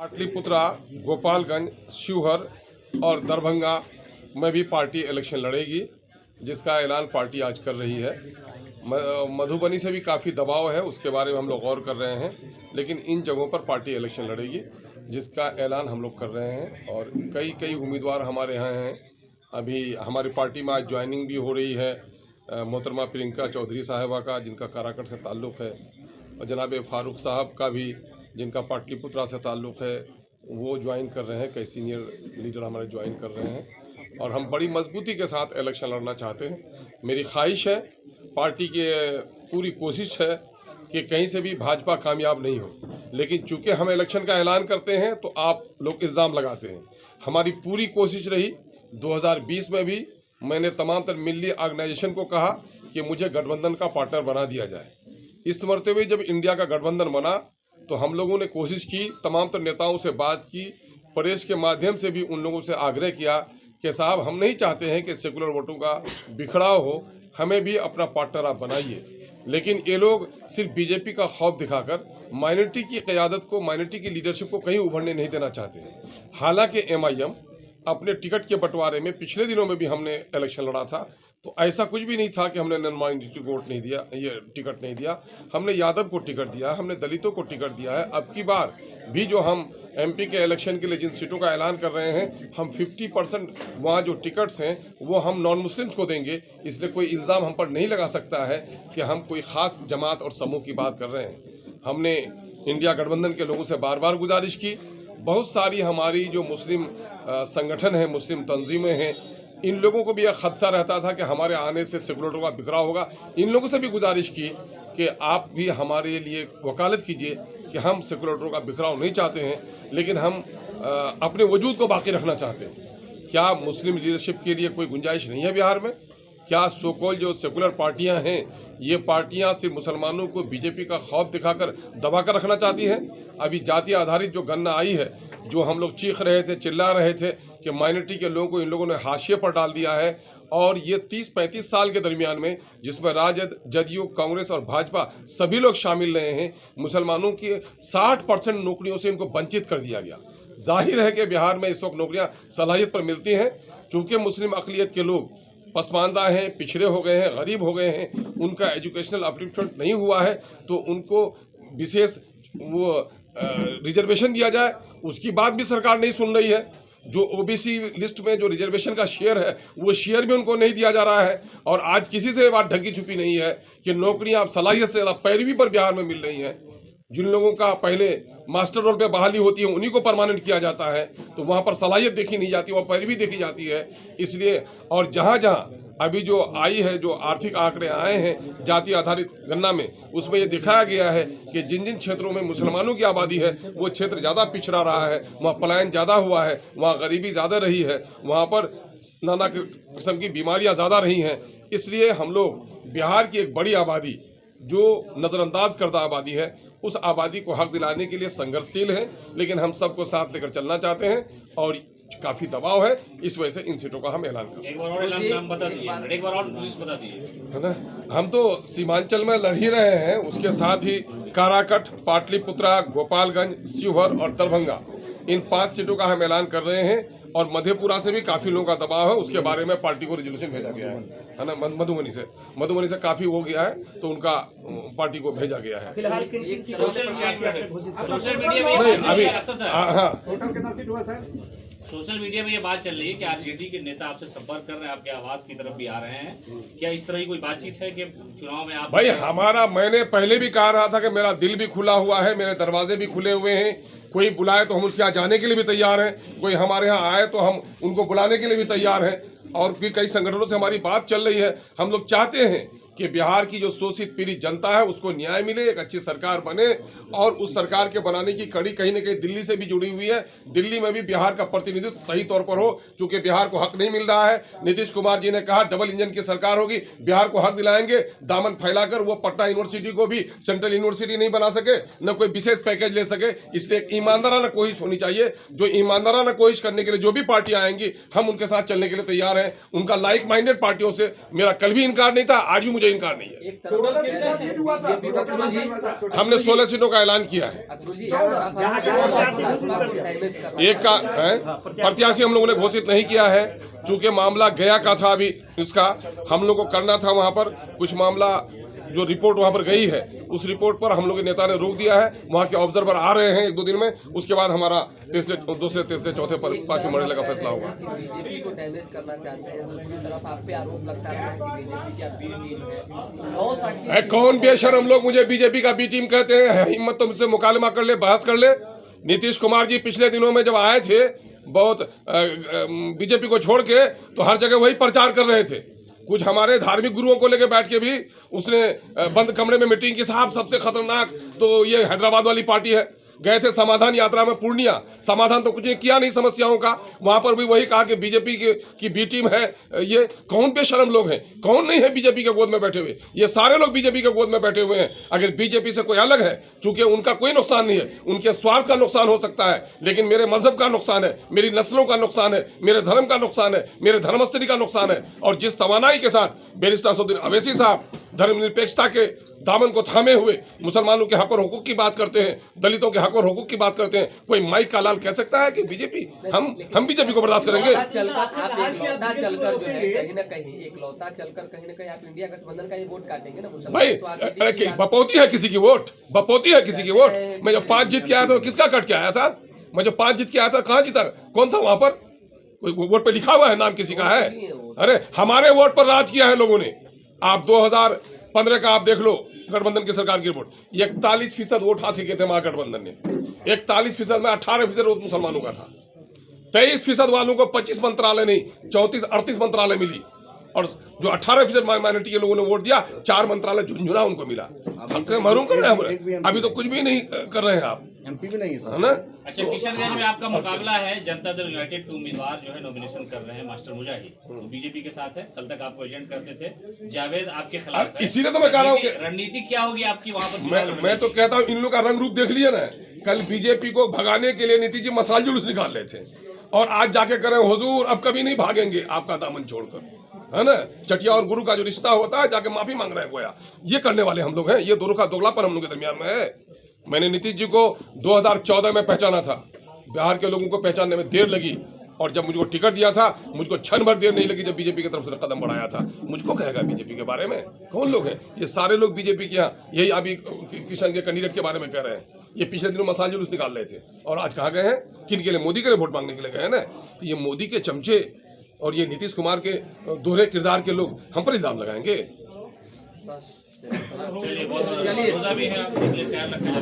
पाटलिपुत्रा, गोपालगंज, शिवहर और दरभंगा में भी पार्टी इलेक्शन लड़ेगी, जिसका ऐलान पार्टी आज कर रही है। मधुबनी से भी काफ़ी दबाव है, उसके बारे में हम लोग गौर कर रहे हैं, लेकिन इन जगहों पर पार्टी इलेक्शन लड़ेगी, जिसका ऐलान हम लोग कर रहे हैं। और कई उम्मीदवार हमारे यहाँ हैं। अभी हमारी पार्टी में आज ज्वाइनिंग भी हो रही है मोहतरमा प्रियंका चौधरी साहिबा का, जिनका काराकट से ताल्लुक़ है, और जनाब फारूक साहब का भी, जिनका पाटलिपुत्रा से ताल्लुक़ है, वो ज्वाइन कर रहे हैं। कई सीनियर लीडर हमारे ज्वाइन कर रहे हैं और हम बड़ी मजबूती के साथ इलेक्शन लड़ना चाहते हैं। मेरी ख्वाहिश है, पार्टी की पूरी कोशिश है कि कहीं से भी भाजपा कामयाब नहीं हो, लेकिन चूंकि हम इलेक्शन का ऐलान करते हैं तो आप लोग इल्ज़ाम लगाते हैं। हमारी पूरी कोशिश रही, 2020 में भी मैंने तमाम तर मिली ऑर्गेनाइजेशन को कहा कि मुझे गठबंधन का पार्टनर बना दिया जाए। इस मरतबे जब इंडिया का गठबंधन बना तो हम लोगों ने कोशिश की, तमाम तर नेताओं से बात की, प्रेस के माध्यम से भी उन लोगों से आग्रह किया कि साहब, हम नहीं चाहते हैं कि सेकुलर वोटों का बिखराव हो, हमें भी अपना पार्टनर आप बनाइए। लेकिन ये लोग सिर्फ बीजेपी का खौफ दिखाकर माइनॉरिटी की क़यादत को, माइनॉरिटी की लीडरशिप को कहीं उभरने नहीं देना चाहते हैं। हालांकि MIM अपने टिकट के बंटवारे में पिछले दिनों में भी हमने इलेक्शन लड़ा था, तो ऐसा कुछ भी नहीं था कि हमने नॉन माइनॉरिटी को वोट नहीं दिया, ये टिकट नहीं दिया। हमने यादव को टिकट दिया, हमने दलितों को टिकट दिया है। अब की बार भी जो हम MP के इलेक्शन के लिए जिन सीटों का ऐलान कर रहे हैं, हम 50% वहाँ जो टिकट्स हैं वो हम नॉन मुस्लिम्स को देंगे। इसलिए कोई इल्ज़ाम हम पर नहीं लगा सकता है कि हम कोई ख़ास जमात और समूह की बात कर रहे हैं। हमने इंडिया गठबंधन के लोगों से बार बार गुजारिश की। बहुत सारी हमारी जो मुस्लिम संगठन हैं, मुस्लिम तंजीमें हैं, इन लोगों को भी यह खदशा रहता था कि हमारे आने से सेकुलरों का बिखराव होगा। इन लोगों से भी गुजारिश की कि आप भी हमारे लिए वकालत कीजिए कि हम सेकुलरों का बिखराव नहीं चाहते हैं, लेकिन हम अपने वजूद को बाकी रखना चाहते हैं। क्या मुस्लिम लीडरशिप के लिए कोई गुंजाइश नहीं है बिहार में? क्या सोकॉल जो सेकुलर पार्टियां हैं, ये पार्टियां सिर्फ मुसलमानों को बीजेपी का खौफ दिखाकर दबा कर रखना चाहती हैं? अभी जाति आधारित जो गणना आई है, जो हम लोग चीख रहे थे, चिल्ला रहे थे कि माइनॉरिटी के लोगों को इन लोगों ने हाशिए पर डाल दिया है, और ये 30-35 साल के दरमियान में, जिसमें राजद, जदयू, कांग्रेस और भाजपा सभी लोग शामिल रहे हैं, मुसलमानों की 60% नौकरियों से इनको वंचित कर दिया गया। जाहिर है कि बिहार में इस वक्त नौकरियाँ सलाहियत पर मिलती हैं। चूँकि मुस्लिम अक़लियत के लोग पसमानदा हैं, पिछड़े हो गए हैं, गरीब हो गए हैं, उनका एजुकेशनल अपलिफ्टमेंट नहीं हुआ है, तो उनको विशेष वो रिजर्वेशन दिया जाए, उसकी बात भी सरकार नहीं सुन रही है। जो OBC लिस्ट में जो रिजर्वेशन का शेयर है, वो शेयर भी उनको नहीं दिया जा रहा है। और आज किसी से बात ढकी छुपी नहीं है कि नौकरियां अब सलाहियत से ज़्यादा पैरवी पर बिहार में मिल रही हैं। जिन लोगों का पहले मास्टर रोल पे बहाली होती है, उन्हीं को परमानेंट किया जाता है, तो वहाँ पर सलाहियत देखी नहीं जाती, वहाँ पैरवी देखी जाती है। इसलिए और जहाँ अभी जो आई है, जो आर्थिक आंकड़े आए हैं जाति आधारित गणना में, उसमें ये दिखाया गया है कि जिन जिन क्षेत्रों में मुसलमानों की आबादी है, वो क्षेत्र ज़्यादा पिछड़ा रहा है, वहाँ पलायन ज़्यादा हुआ है, वहाँ गरीबी ज़्यादा रही है, वहाँ पर नाना किस्म की बीमारियाँ ज़्यादा रही हैं। इसलिए हम लोग बिहार की एक बड़ी आबादी, जो नज़रअंदाज करदा आबादी है, उस आबादी को हक दिलाने के लिए संघर्षशील है, लेकिन हम सबको साथ लेकर चलना चाहते हैं और काफ़ी दबाव है। इस वजह से इन सीटों का हम ऐलान करें। एक बार और ऐलान बता दिए, है ना? हम तो सीमांचल में लड़ ही रहे हैं, उसके साथ ही काराकट, पाटलिपुत्रा, गोपालगंज, शिवहर और दरभंगा, इन 5 सीटों का हम ऐलान कर रहे हैं। और मधेपुरा से भी काफ़ी लोगों का दबाव है, उसके बारे में पार्टी को रेजोल्यूशन भेजा गया है ना। मधुबनी से काफ़ी हो गया है, तो उनका पार्टी को भेजा गया है। नहीं अभी सोशल मीडिया में ये बात चल रही है कि RJD के नेता आपसे संपर्क कर रहे हैं, आपके आवास की तरफ भी आ रहे हैं। क्या इस तरह की कोई बातचीत है कि चुनाव में आप? भाई मैंने पहले भी कहा रहा था कि मेरा दिल भी खुला हुआ है, मेरे दरवाजे भी खुले हुए हैं। कोई बुलाए तो हम उसके यहाँ जाने के लिए भी तैयार हैं, कोई हमारे यहाँ आए तो हम उनको बुलाने के लिए भी तैयार हैं। और फिर कई संगठनों से हमारी बात चल रही है। हम लोग चाहते हैं कि बिहार की जो शोषित पीड़ित जनता है, उसको न्याय मिले, एक अच्छी सरकार बने, और उस सरकार के बनाने की कड़ी कहीं न कहीं दिल्ली से भी जुड़ी हुई है। दिल्ली में भी बिहार का प्रतिनिधित्व सही तौर पर हो, चूँकि बिहार को हक नहीं मिल रहा है। नीतीश कुमार जी ने कहा डबल इंजन की सरकार होगी, बिहार को हक दिलाएंगे। दामन फैलाकर वो पटना यूनिवर्सिटी को भी सेंट्रल यूनिवर्सिटी नहीं बना सके, न कोई विशेष पैकेज ले सके। इसलिए एक ईमानदाराना कोशिश होनी चाहिए। जो ईमानदाराना कोशिश करने के लिए जो भी पार्टियां आएंगी, हम उनके साथ चलने के लिए तैयार हैं। उनका लाइक माइंडेड पार्टियों से मेरा कल भी इनकार नहीं था, आज भी मुझे मुझे इनकार नहीं है। एक तरफ हमने 16 सीटों का ऐलान किया है। एक का प्रत्याशी हम लोगों ने घोषित नहीं किया है, चूंकि मामला गया का था। अभी इसका हम लोग को करना था, वहां पर कुछ मामला जो रिपोर्ट वहां पर गई है उस रिपोर्ट पर हम लोग के नेता ने रोक दिया है। वहां के ऑब्जर्वर आ रहे हैं 1-2 दिन में, उसके बाद हमारा दूसरे, तीसरे, चौथे पर 5वें मरहले का फैसला होगा। बीजेपी को डैमेज करना चाहते हैं, दूसरी तरफ आप पे आरोप लगता है कि बीजेपी की बी टीम है। कौन बेशरम लोग मुझे बीजेपी का बी टीम कहते हैं? हिम्मत तो मुझसे मुकालमा कर ले, बहस कर ले। नीतीश कुमार जी पिछले दिनों में जब आए थे बहुत बीजेपी को छोड़ के, तो हर जगह वही प्रचार कर रहे थे। कुछ हमारे धार्मिक गुरुओं को लेकर बैठ के भी उसने बंद कमरे में मीटिंग की, साहब सबसे खतरनाक तो ये हैदराबाद वाली पार्टी है। गए थे समाधान यात्रा में पूर्णिया, समाधान तो कुछ किया नहीं समस्याओं का। वहां पर भी वही कहा कि बीजेपी की बी टीम है। ये कौन बेशरम लोग हैं? कौन नहीं है बीजेपी के गोद में बैठे हुए? ये सारे लोग बीजेपी के गोद में बैठे हुए हैं। अगर बीजेपी से कोई अलग है, चूंकि उनका कोई नुकसान नहीं है, उनके स्वार्थ का नुकसान हो सकता है, लेकिन मेरे मजहब का नुकसान है, मेरी नस्लों का नुकसान है, मेरे धर्म का नुकसान है, मेरे धर्मस्थली का नुकसान है। और जिस तवानाई के साथ बैरिस्टर असदुद्दीन अवैसी साहब धर्मनिरपेक्षता के दामन को थामे हुए मुसलमानों के हक और हुकूक की बात करते हैं, दलितों के हक और हुकूक की बात करते हैं, कोई माइक का लाल कह सकता है कि बीजेपी हम बीजेपी को बर्दाश्त करेंगे? आप चलकर जो है कहीं ना कहीं आप इंडिया गठबंधन का ही वोट काटेंगे ना भाई। बपौती है किसी की वोट, बपौती है किसी की वोट। मैं जब 5 जीत के आया था तो किसका कट के आया था? मैं जब 5 जीत के आया था कहाँ जीता? कौन था वहां पर? वोट पे लिखा हुआ है नाम किसी का है? अरे हमारे वोट पर राज किया है लोगों ने। आप 2015 का आप देख लो, गठबंधन की सरकार की रिपोर्ट, 41% वोट हासिल किए थे महागठबंधन ने। 41% में 18% वोट मुसलमानों का था। 23% वालों को 25 मंत्रालय नहीं 34-38 मंत्रालय मिली, और जो 18% माइनॉरिटी के लोगों ने वोट दिया 4 मंत्रालय झुंझुना उनको मिला। हक से महरूम कर रहे हैं। अभी तो कुछ भी नहीं कर रहे हैं आप, एमपी भी नहीं है ना? अच्छा, किशनगंज में आपका मुकाबला है, जनता दल यूनाइटेड के उम्मीदवार जो है नॉमिनेशन कर रहे हैं मास्टर मुजाहिद, तो बीजेपी के साथ है। कल तक आपको एजेंट करते थे, जावेद आपके खिलाफ है। इसीलिए तो मैं कह रहा हूँ कि रणनीति क्या होगी आपकी वहाँ पर? मैं तो कहता हूँ इन लोग का रंग रूप देख लिया ना। कल बीजेपी को भगाने के लिए नीतीश जी मसाल जुलूस निकाल रहे थे, और आज जाके करें हुजूर अब कभी नहीं भागेंगे आपका दामन छोड़कर, है ना? चटिया और गुरु का जो रिश्ता होता है, जाके माफी मांग रहे हैं गोया। ये करने वाले हम लोग हैं। ये दोनों का दोगलापन हम लोग के दरमियान में है। मैंने नीतीश जी को 2014 में पहचाना था। बिहार के लोगों को पहचानने में देर लगी, और जब मुझको टिकट दिया था मुझको क्षण भर देर नहीं लगी जब बीजेपी की तरफ से कदम बढ़ाया था। मुझको कहेगा बीजेपी के बारे में? कौन लोग हैं ये? सारे लोग बीजेपी के यहाँ, यही अभी किशन के कैंडिडेट के बारे में कह रहे हैं। ये पिछले दिनों मसाल जुलूस निकाल रहे थे, और आज कहाँ गए हैं? किन के लिए? मोदी के लिए वोट मांगने के लिए गए हैं ना। तो ये मोदी के चमचे और ये नीतीश कुमार के दोहरे किरदार के लोग हम पर इल्जाम लगाएंगे। चलिए, बहुत रोजा भी है, इसलिए ख्याल रखना।